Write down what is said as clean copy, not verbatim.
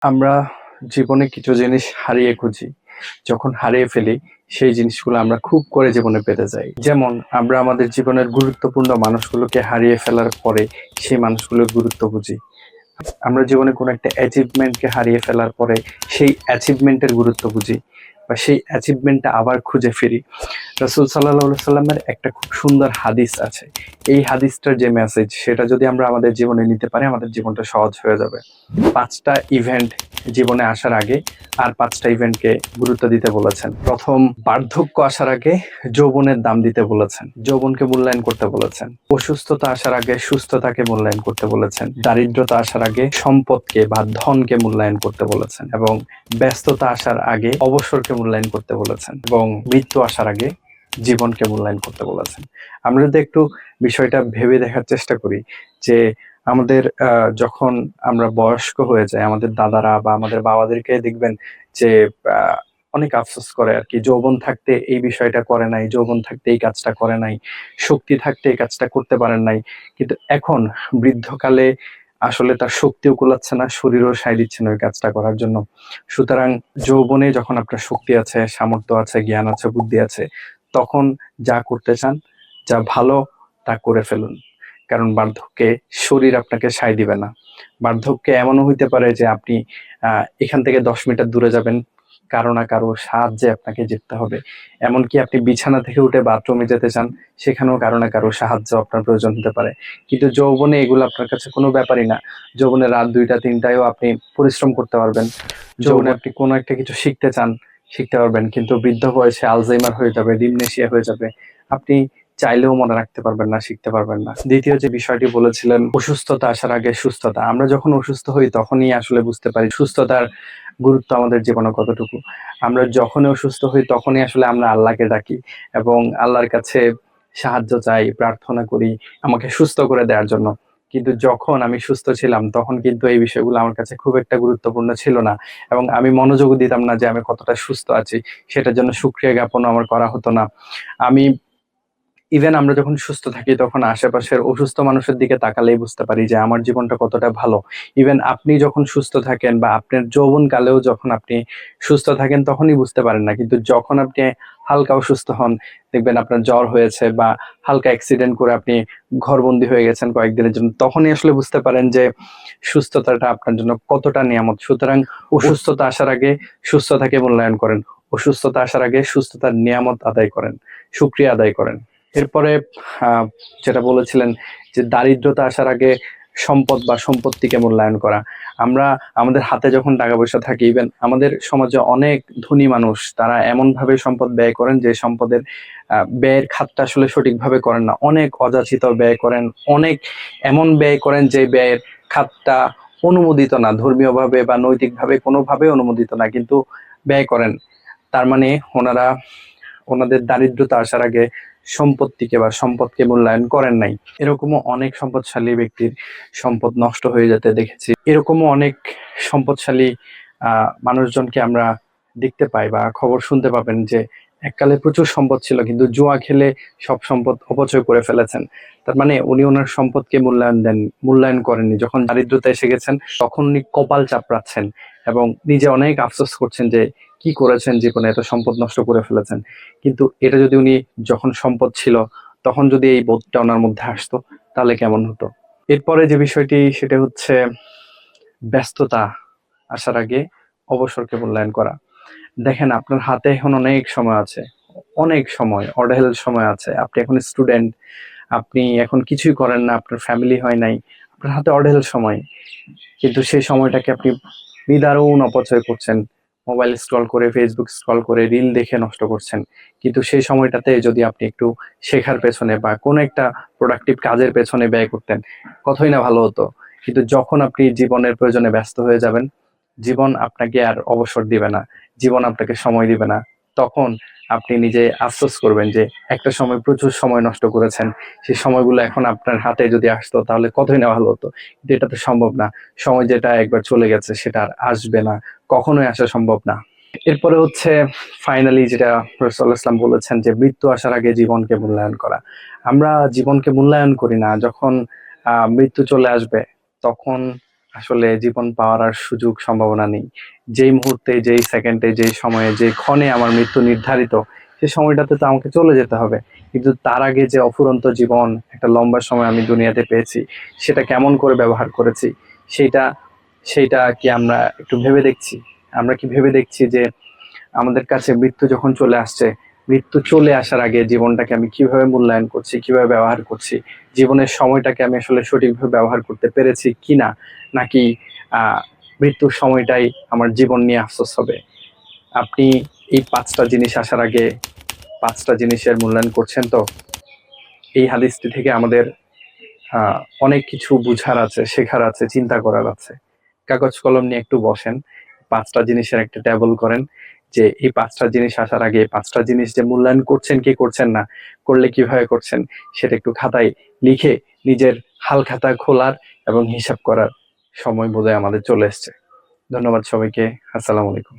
আমরা জীবনে কিছু জিনিস হারিয়ে খুঁজি। যখন হারিয়ে ফেলি সেই জিনিসগুলো আমরা খুব করে জীবনে পেতে যাই। যেমন আমরা আমাদের জীবনের গুরুত্বপূর্ণ মানুষগুলোকে হারিয়ে ফেলার পরে সেই মানুষগুলোর গুরুত্ব বুঝি। আমরা জীবনে কোনো একটা অ্যাচিভমেন্টকে হারিয়ে ফেলার পরে সেই অ্যাচিভমেন্টের গুরুত্ব বুঝি বা সেই অ্যাচিভমেন্টটা আবার খুঁজে ফিরি। রাসূল সাল্লাল্লাহু আলাইহি সাল্লামের একটা খুব সুন্দর হাদিস আছে। এই হাদিসটার যে মেসেজ সেটা যদি আমরা আমাদের জীবনে নিতে পারি আমাদের জীবনটা সহজ হয়ে যাবে। ৫টা ইভেন্ট জীবনে আসার আগে আর ৫টা ইভেন্টকে গুরুত্ব দিতে বলেছেন। প্রথম, বার্ধক্য আসার আগে যৌবনের দাম দিতে বলেছেন, যৌবনকে মূল্যায়ন করতে বলেছেন। অসুস্থতা আসার আগে সুস্থতাকে মূল্যায়ন করতে বলেছেন। দারিদ্রতা আসার আগে সম্পদকে বা ধনকে মূল্যায়ন করতে বলেছেন এবং ব্যস্ততা আসার আগে অবসরকে মূল্যায়ন করতে বলেছেন এবং মৃত্যু আসার আগে জীবনকে মূল্যায়ন করতে বলেছেন। আমরা যদি একটু বিষয়টা ভেবে দেখার চেষ্টা করি যে আমাদের যখন আমরা বয়স্ক হয়ে যাই আমাদের দাদারা বা আমাদের বাবাদেরকে দেখবেন যে অনেক আফসোস করে আর কি, যৌবন থাকতে এই বিষয়টা করে নাই, যৌবন থাকতে এই কাজটা করে নাই, শক্তি থাকতে এই কাজটা করতে পারেন নাই। কিন্তু এখন বৃদ্ধকালে আসলে তার শক্তিও কুলাচ্ছে না, শরীরও সায় দিচ্ছে না ওই কাজটা করার জন্য। সুতরাং যৌবনে যখন আপনার শক্তি আছে, সামর্থ্য আছে, জ্ঞান আছে, বুদ্ধি আছে, তখন যা করতে চান, যা ভালো তা করে ফেলুন। কারণ বার্ধক্যে শরীর আপনাকে সায় দিবে না। বার্ধক্যে এমনও হইতে পারে যে আপনি এখান থেকে ১০ মিটার দূরে যাবেন, কারো না কারো সাহায্যে আপনাকে যেতে হবে। এমনকি আপনি বিছানা থেকে উঠে বাথরুমে যেতে চান, সেখানেও কারো না কারো সাহায্য আপনার প্রয়োজন হতে পারে। কিন্তু যৌবনে এগুলো আপনার কাছে কোনো ব্যাপারই না। যৌবনে রাত ২টা ৩টায়ও আপনি পরিশ্রম করতে পারবেন। যৌবনে আপনি কোনো একটা কিছু শিখতে চান, শিখতে পারবেন। কিন্তু বৃদ্ধ বয়সে আলঝেইমার হয়ে যাবে, ডিমনেশিয়া হয়ে যাবে। আপনি চাইলেও মনে রাখতে পারবেন না, শিখতে পারবেন না। দ্বিতীয় যে বিষয়টি বলেছিলেন, অসুস্থতা আসার আগে সুস্থতা। আমরা যখন অসুস্থ হই তখনই আসলে বুঝতে পারি সুস্থতার গুরুত্ব আমাদের জীবনে কতটুকু। আমরা যখনই অসুস্থ হই তখনই আসলে আমরা আল্লাহকে ডাকি এবং আল্লাহর কাছে সাহায্য চাই, প্রার্থনা করি আমাকে সুস্থ করে দেওয়ার জন্য। কিন্তু যখন আমি সুস্থ ছিলাম তখন কিন্তু এই বিষয়গুলো আমার কাছে খুব একটা গুরুত্বপূর্ণ ছিল না এবং আমি মনোযোগও দিতাম না যে আমি কতটা সুস্থ আছি, সেটার জন্য শুকরিয়া জ্ঞাপনও আমার করা হতো না। আমি ইভেন আমরা যখন সুস্থ থাকি তখন আশেপাশের অসুস্থ মানুষের দিকে তাকালেই বুঝতে পারি যে আমার জীবনটা কতটা ভালো। ইভেন আপনি যখন সুস্থ থাকেন বা আপনার যৌবন কালেও যখন আপনি সুস্থ থাকেন তখনই বুঝতে পারেন না, কিন্তু যখন আপনি হালকা অসুস্থ হন, দেখবেন আপনার জ্বর হয়েছে বা হালকা অ্যাক্সিডেন্ট করে আপনি ঘরবন্দি হয়ে গেছেন কয়েকদিনের জন্য, তখনই আসলে বুঝতে পারেন যে সুস্থতাটা আপনার জন্য কতটা নিয়ামত। সুতরাং অসুস্থতা আসার আগে সুস্থতাকে মূল্যায়ন করেন, অসুস্থতা আসার আগে সুস্থতার নিয়ামত আদায় করেন, শুকরিয়া আদায় করেন। এরপরে যেটা বলেছিলেন যে দারিদ্রতা আসার আগে সম্পদ বা সম্পত্তিকে মূল্যায়ন করা। আমরা আমাদের হাতে যখন টাকা পয়সা থাকে, ইভেন আমাদের সমাজে অনেক ধনী মানুষ তারা এমন ভাবে সম্পদ ব্যয় করেন যে সম্পদের ব্যয়ের খাতটা আসলে সঠিকভাবে করেন না, অনেক অযাচিত ব্যয় করেন, অনেক এমন ব্যয় করেন যে ব্যয়ের খাতটা অনুমোদিত না, ধর্মীয়ভাবে বা নৈতিকভাবে কোনোভাবে অনুমোদিত না, কিন্তু ব্যয় করেন। তার মানে ওনারা ওনাদের দারিদ্রতা আসার আগে সম্পত্তিকে বা সম্পদকে মূল্যায়ন করেন নাই। এরকমও অনেক সম্পদশালী ব্যক্তির সম্পদ নষ্ট হয়ে যেতে দেখেছি। এরকমও অনেক সম্পদশালী মানুষজনকে আমরা দেখতে পাই বা খবর শুনতে পাবেন যে এককালে প্রচুর সম্পদ ছিল কিন্তু জুয়া খেলে সব সম্পদ অপচয় করে ফেলেছেন। তার মানে উনি ওনার সম্পদকে মূল্যায়ন করেননি। যখন দারিদ্রতা এসে গেছেন তখন উনি কপাল চাপড়াচ্ছেন এবং নিজে অনেক আফসোস করছেন যে কি করেছেন, জীবনে এত সম্পদ নষ্ট করে ফেলেছেন। কিন্তু এটা যদি উনি যখন সম্পদ ছিল তখন যদি এই বোধটা ওনার মধ্যে আসতো তাহলে কেমন হতো। এরপরে যে বিষয়টি সেটা হচ্ছে ব্যস্ততা আসার আগে অবসরকে মূল্যায়ন করা। দেখেন আপনার হাতে এখন অনেক সময় আছে, অনেক সময়, অঢেল সময় আছে। আপনি এখন স্টুডেন্ট, আপনি এখন কিছুই করেন না, আপনার ফ্যামিলি হয় নাই, আপনার হাতে অঢেল সময়, কিন্তু সেই সময়টাকে আপনি নিদারুণ অপচয় করছেন। মোবাইল স্ক্রল করে, ফেসবুক স্ক্রল করে, রিল দেখে নষ্ট করছেন। কিন্তু সেই সময়টাতে যদি আপনি একটু শেখার পেছনে বা কোনো একটা প্রোডাক্টিভ কাজের পেছনে ব্যয় করতেন কতই না ভালো হতো। কিন্তু যখন আপনি জীবনের প্রয়োজনে ব্যস্ত হয়ে যাবেন, জীবন আপনাকে আর অবসর দিবে না, জীবন আপনাকে সময় দিবে না, তখন আপনি নিজে আফসোস করবেন যে একটা সময় প্রচুর সময় নষ্ট করেছেন, সেই সময়গুলো এখন আপনার হাতে যদি আসতো তাহলে কতই না ভালো হতো। কিন্তু এটা তো সম্ভব না। সময় যেটা একবার চলে গেছে সেটা আর আসবে না, কখনোই আসা সম্ভব না। এরপরে হচ্ছে ফাইনালি যেটা রাসূলুল্লাহ ইসলাম বলেছেন যে মৃত্যু আসার আগে জীবনকে মূল্যায়ন করা। আমরা জীবনকে মূল্যায়ন করি না। যখন মৃত্যু চলে আসবে তখন আসলে জীবন পাওয়ার আর সুযোগ সম্ভাবনা নেই। যেই মুহূর্তে, যেই সেকেন্ডে, যেই সময়ে, যে ক্ষণে আমার মৃত্যু নির্ধারিত, সে সময়টাতে তো আমাকে চলে যেতে হবে। কিন্তু তার আগে যে অফুরন্ত জীবন একটা লম্বা সময় আমি দুনিয়াতে পেয়েছি, সেটা কেমন করে ব্যবহার করেছি, সেইটা সেইটা কি আমরা একটু ভেবে দেখছি? আমরা কি ভেবে দেখছি যে আমাদের কাছে মৃত্যু যখন চলে আসছে, মৃত্যু চলে আসার আগে জীবনটাকে আমি কিভাবে মূল্যায়ন করছি, কিভাবে ব্যবহার করছি, জীবনের সময়টাকে আমি আসলে সঠিকভাবে ব্যবহার করতে পেরেছি কিনা, নাকি আহ মৃত্যুর সময়টাই আমার জীবন নিয়ে আফসোস হবে? আপনি এই 5টা জিনিস আসার আগে 5টা জিনিসের মূল্যায়ন করছেন তো? এই হাদিসটি থেকে আমাদের অনেক কিছু বুঝার আছে, শেখার আছে, চিন্তা করার আছে। কাগজ কলম নিয়ে একটু বসেন, 5টা জিনিসের একটা টেবল করেন, যে এই 5টা জিনিস আসার আগে 5টা জিনিস যে মূল্যায়ন করছেন কি করছেন না, করলে কিভাবে করছেন, সেটা একটু খাতায় লিখে নিজের হাল খাতা খোলার এবং হিসাব করার সময় বোধহয় আমাদের চলে এসছে। ধন্যবাদ সবাইকে। আসসালামু আলাইকুম।